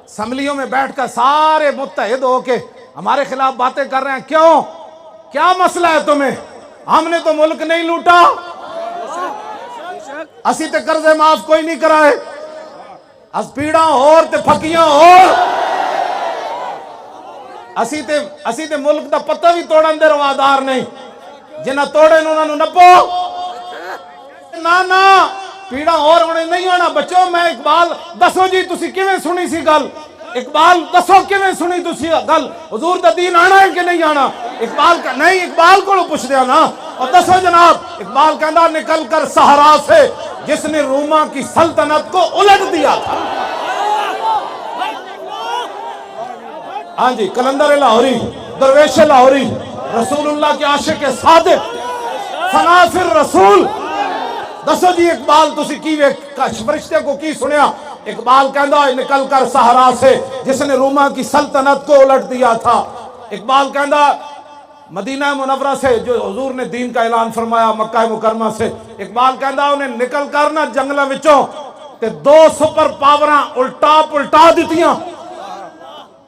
اسمبلیوں میں بیٹھ کر سارے متحد ہو کے ہمارے خلاف باتیں کر رہے ہیں. کیوں؟ کیا مسئلہ ہے تمہیں؟ ہم نے تو ملک نہیں لوٹا، اسی تے قرضے معاف کوئی نہیں کرائے، اس پیڑاں اور تے پھکیاں اور اسی تے ملک دا پتہ بھی توڑن دے روادار نہیں، جنہ توڑے انہوں نے نپو نا پیڑا اور ہونے نہیں ہونا. بچوں میں اقبال دسو جی تسی کیویں سنی سی گل؟ اقبال دسو کیویں سنی تسی گل؟ حضور دا دین آنا ہے کہ نہیں آنا؟ اقبال کا نہیں، اقبال کو پوچھ دیا نا. اور دسو جناب، اقبال کہندا نکل کر صحرا سے جس نے روما کی سلطنت کو الٹ دیا تھا. ہاں جی، کلندر لاہوری، درویش لاہوری، رسول اللہ کے عاشق صادق، فناصر رسول. دسو جی اقبال تسی کی فرشتے کو کی سنیا؟ اقبال کہندا نکل کر صحرا سے جس نے روما کی سلطنت کو الٹ دیا تھا. اقبال کہندا مدینہ منورہ سے جو حضور نے دین کا اعلان فرمایا، مکہ مکرمہ سے، اقبال کہندا انہیں نکل کر نہ جنگلہ وچوں تے دو سپر پاوراں الٹا پلٹا دیتیاں،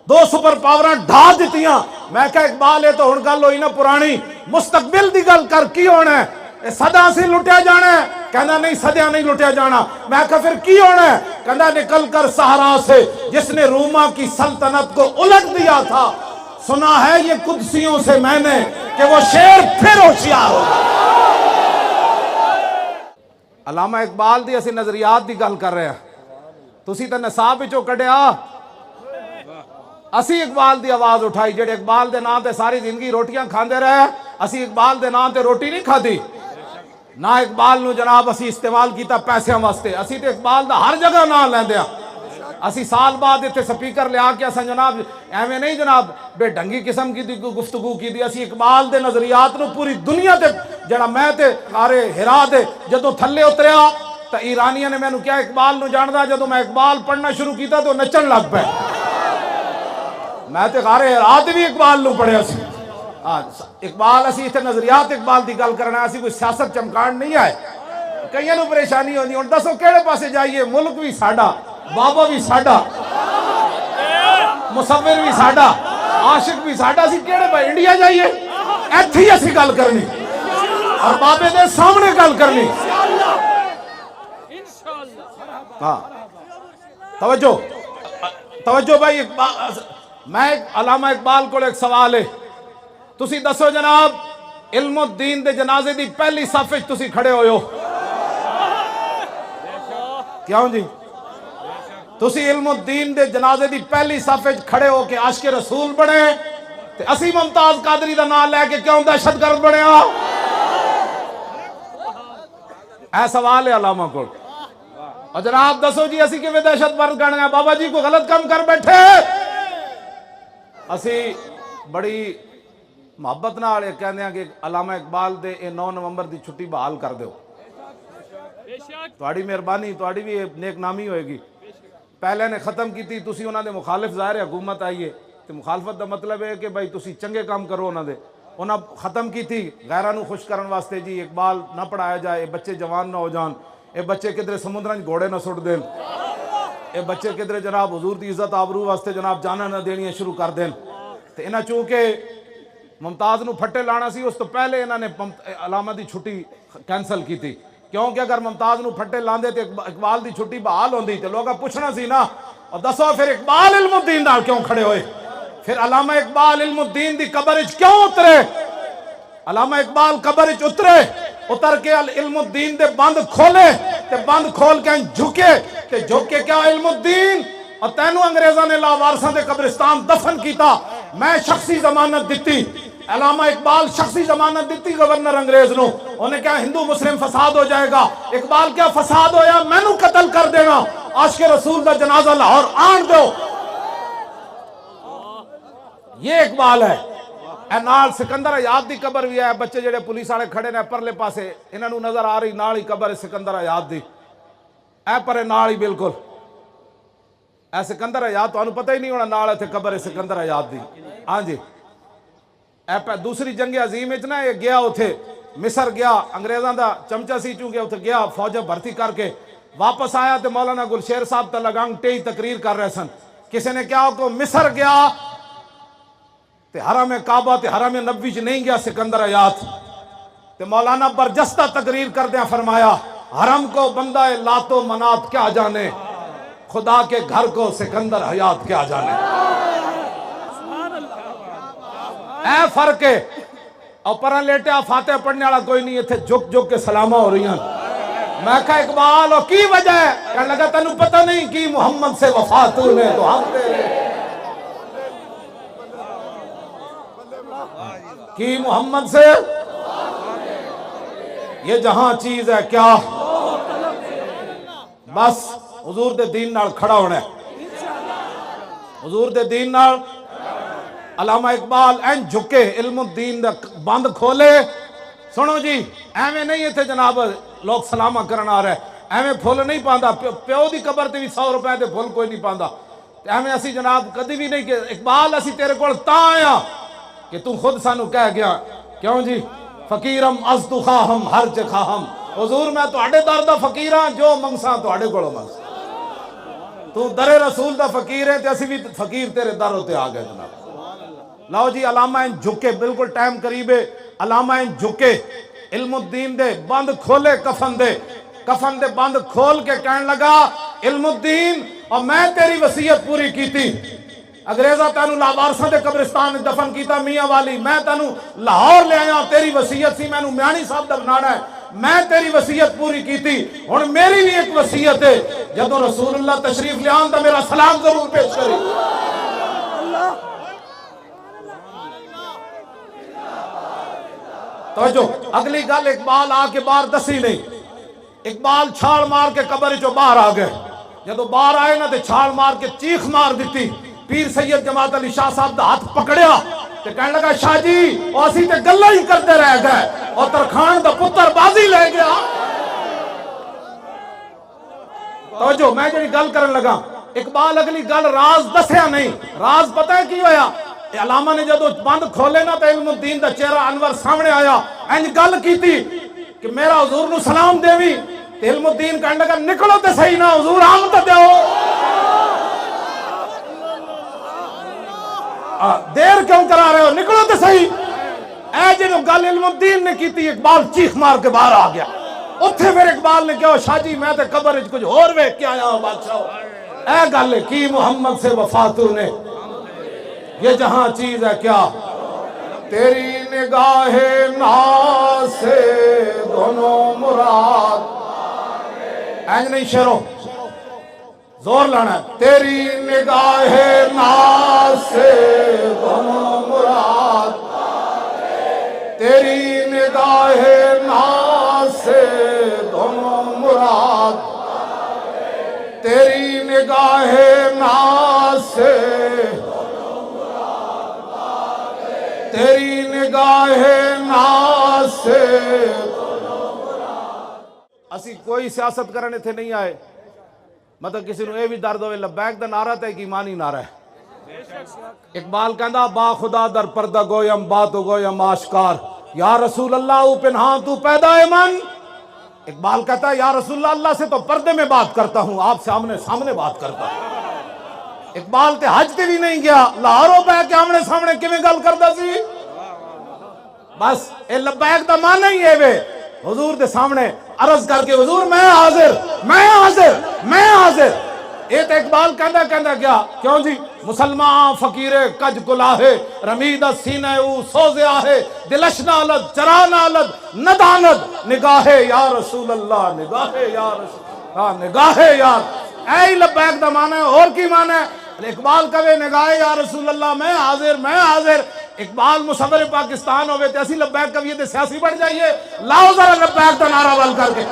دو سپر پاوراں ڈھا دیتیاں. میں کہا اقبال یہ تو ہن گل ہوئی نا پرانی، مستقبل دی گل کر کی ہونا ہے؟ صدا سے لٹیا جانا ہے؟ کہنا نہیں صدیاں نہیں لٹیا جانا. میں کہا پھر کی ہونا ہے؟ کہنا نکل کر صحرا سے جس نے روما کی سلطنت کو الٹ دیا تھا. سنا ہے یہ قدسیوں سے میں نے کہ وہ شیر پھر ہوشیار ہو. علامہ اقبال دی اسی نظریات دی گل کر رہے ہیں، تسی تے نصاب وچوں کڈیا. اسی اقبال دی آواز اٹھائی جڑے اقبال دے نام تے ساری زندگی روٹیاں کھاندے رہے. اسی اقبال دے نام تے روٹی نہیں کھادی، نہ اقبال نو جناب اسی استعمال کیتا پیسے واسطے. اسی تے اقبال دا ہر جگہ نام لیندے ہاں. اسی سال بعد اتنے سپیکر لیا کے اساں جناب ایویں نہیں جناب بے ڈھنگی قسم کی گفتگو کی دی. اسی اقبال دے نظریات نو پوری دنیا تے جڑا میں تے غارے ہرا دے جدوں تھلے اتریا تو ایرانیاں نے میں نو کیا اقبال نو جاندا؟ جدوں میں اقبال پڑھنا شروع کیتا تو نچن لگ پے. میں تے غارے ہرا تے بھی اقبال نو پڑھیا سی. اقبال اسی اتنے نظریات اقبال دی گل کرنا، اسی کوئی سیاست چمکان نہیں آئے. کئیاں نو پریشانی ہوندی ہن دسو کیڑے پاسے جائیے؟ ملک بھی ساڈا، بابا بھی ساڈا، مصور بھی ساڈا، عاشق بھی ساڈا. اسی کیڑے پاسے انڈیا جائیے؟ ایتھے ہی اسی گل کرنی اور بابے دے سامنے گل کرنی. ہاں توجہ توجہ بھائی. میں علامہ اقبال کو ایک سوال ہے، تسی دسو جناب علم الدین دے جنازے دی پہلی صف وچ تسی کھڑے ہوئے ہو کیوں جی؟ تسی علم الدین دے جنازے دی پہلی صف وچ کھڑے ہو کے عاشق رسول بنے تے اسی ممتاز قادری دا نام لے کے کیوں دہشت گرد بنے ہو؟ اے سوال ہے علامہ کو. اور جناب دسو جی اسی کیویں دہشت گرد گنے؟ بابا جی کو غلط کام کر بیٹھے. اسی بڑی محبت نال کہندے ہیں کہ علامہ اقبال دے 9 نومبر دی چھٹی بحال کر دیو. تہاڈی مہربانی، تہاڈی بھی نیک نامی ہوئے گی. پہلے نے ختم کی تھی، تسی انہاں دے مخالف ظاہر ہے حکومت آئیے تے مخالفت دا مطلب ہے کہ بھائی تسی چنگے کام کرو. انہاں دے انہاں ختم کی تھی غیراں نو خوش کرن واسطے جی اقبال نہ پڑھایا جائے، بچے جوان نہ ہو جان، اے بچے کدھر سمندراں گھوڑے نہ سٹ دین، اے بچے کدھر جناب حضور دی عزت آبرو واسطے جناب جانا نہ دینیاں شروع کر دین. تے انہاں چونکہ ممتاز نو پھٹے لانا سی، اس تو پہلے انہاں نے علامہ دی چھٹی کینسل کی تھی. کیونکہ اگر ممتاز نو پھٹے لاندے تے اقبال دی چھٹی بحال ہوندی تے لوگاں پوچھنا سی نا. اور دسو پھر اقبال علم الدین نال کیوں کھڑے ہوئے؟ پھر علامہ اقبال علم الدین دی قبر وچ کیوں اترے؟ علامہ اقبال قبر وچ اترے، اتر کے علم الدین دے بند کھولے تے بند کھول کے جھکے تے جھک کے کیا علم الدین اور تینوں انگریزاں نے لاوارساں دے قبرستان دفن کیتا، میں شخصی ضمانت دیتی. علامہ اقبال شخصی ضمانت دیتی گورنر انگریز نو. انہیں کیا ہندو مسلم فساد ہو جائے گا؟ اقبال کیا فساد ہویا؟ میں نو قتل کر دینا، عاشق رسول دا جنازہ لاہور آن دو. یہ اقبال ہے. اے نال سکندر آیات دی قبر بھی ہے. بچے جڑے پولیس والے کھڑے نے پرلے پاسے انہاں نو نظر آ رہی نال ہی قبر سکندر آیات دی. اے پرے نال ہی بالکل اے سکندر آیات، تانوں پتہ ہی نہیں ہونا نال اتھے قبر سکندر آیات دی. ہاں جی اے دوسری جنگ عظیم وچ نا یہ گیا اتھے مصر گیا، انگریزاں دا چمچا سی چونکہ اتھے گیا فوج بھرتی کر کے واپس آیا تے مولانا گلشیر صاحب تے لگانگ ٹئی تقریر کر رہے سن. کسی نے کیا کہ مصر گیا تے حرم کعبہ تے حرم نبوی چ نہیں گیا سکندر حیات، تے مولانا برجستہ تقریر کردیا فرمایا حرم کو بندہ لات و منات کیا جانے، خدا کے گھر کو سکندر حیات کیا جانے۔ اے فرق ہے، اور پرہ لیٹیا فاتح پڑھنے والا کوئی نہیں، اتھے جھک جھک کے سلامہ ہو رہی ہیں۔ میں کہا اقبال اور کی وجہ ہے؟ کہنے لگا تنوں پتہ نہیں کی محمد سے وفا تو نے تو ہم تیرے کی محمد سے یہ جہاں چیز ہے کیا بس حضور دے دین نال کھڑا ہونا ہے، حضور دے دین نال۔ علامہ اقبال این جھکے علم الدین دا بند کھولے، سنو جی ایویں نہیں ہے تھے جناب لوگ سلامہ کرنا آ رہے ایویں پھول نہیں پاندہ، پیو دی قبر تے بھی 100 روپے دے پھول کوئی نہیں پاندہ، ایویں اسی جناب کدی بھی نہیں کہ اقبال اسی تیرے کول تاں آیا کہ تو خود سانو کہہ گیا کیوں جی فقیرم از تو خواہم ہر چے خواہم، حضور میں تو اڈے در دا فقیراں جو منگساں تو اڈے کولو منگساں، تو در رسول دا فقیر ہے تے اسی بھی فقیر تیرے در ہوتے آ گئے جناب۔ لاؤ جی علامہ ان جھکے، بالکل ٹائم قریب ہے، علامہ ان جھکے علم الدین دے بند کھولے کفن دے بند کھول کے کہنے لگا علم الدین اور میں تیری وصیت پوری کیتی، انگریزہ تینوں لاوارساں دے قبرستان دفن کیتا میاں والی، میں تینوں لاہور لے آیا، تیری وصیت سی میں نوں میانی صاحب دا بنانا ہے، میں تیری وصیت پوری کیتی، اور میری بھی ایک وصیت ہے جدو رسول اللہ تشریف لے آن دا میرا سلام ضرور پیش کری۔ توجہ اگلی گل اقبال آ کے باہر دسی نہیں، اقبال چھال مار کے قبر چو باہر آ گئے، جدو باہر آئے نا تے چھال مار کے چیخ مار دیتی، پیر سید جماعت علی شاہ صاحب دا ہاتھ پکڑیا تے کہنے لگا شاہ جی اور اسی تے گلہ ہی کرتے رہ گئے اور ترخان دا پتر بازی لے گیا۔ توجہ میں جنہی گل کرن لگا اقبال اگلی گل راز دسیا نہیں، راز پتہ ہے کی ہویا؟ علامہ نے جدو بند کھولے نا تے علم الدین دا چہرہ انور سامنے آیا، اینج گل کی تھی کہ میرا حضور نو سلام دیوی، تے علم الدین کہنے لگا نکلو تے صحیح نا حضور آم تے دیو، دیر کیوں کرا رہے ہو نکلو تے صحیح۔ اے جنو گل علم الدین نے کی تھی اقبال چیخ مار کے باہر آ گیا، اتھے پھر اقبال نے کہا شاہ جی میں تے قبر اچ کچھ اور ویکھ کے آیا ہوں بادشاہ، اے گل کی محمد سے وفا تو نے یہ جہاں چیز ہے کیا تیری نگاہ ناز سے دونوں مراد، اینج نہیں شیرو زور لانا ہے، تیری نگاہ ناز سے دونوں مراد، تیری نگاہ ناز سے دونوں مراد، تیری نگاہ ناز سے تیری نگاہ ناز سے۔ اسی کوئی سیاست کرنے تھے نہیں آئے، مطلب کسی نے یہ بھی درد ہوئے لبیک دا نعرہ تے ایک ایمانی نعرہ ہے۔ اقبال کہندا با خدا در پردہ گویم بات گویم آشکار، یا رسول اللہ او پنہاں تو پیدا ہے من، اقبال کہتا ہے یا رسول اللہ اللہ سے تو پردے میں بات کرتا ہوں، آپ سے سامنے بات کرتا ہوں۔ اقبال تے حج تے بھی نہیں گیا، لاہوروں پہ کے آمنے سامنے کیویں گل کردا سی، بس اے لبیک دا معنی ہی ہے وے حضور دے سامنے عرض کر کے حضور میں حاضر میں حاضر میں حاضر۔ اے تے اقبال کہندا کیا کیوں جی مسلمان فقیر کج گلاہے رمید سینہ او سوزے آہے دلش نالد چرا نالد نداند نگاہ یا رسول اللہ نگاہ یا رسول اللہ نگاہ یار، اے لبیک دا معنی ہے اور کی معنی ہے؟ اقبال کہے نگاہ یا رسول اللہ میں حاضر۔ اقبال مصور پاکستان ہوئے تے اسی لبیک کہیے تے سیاسی بڑھ جائیے، لاؤ ذرا لبیک دا نعرہ بل کر کے۔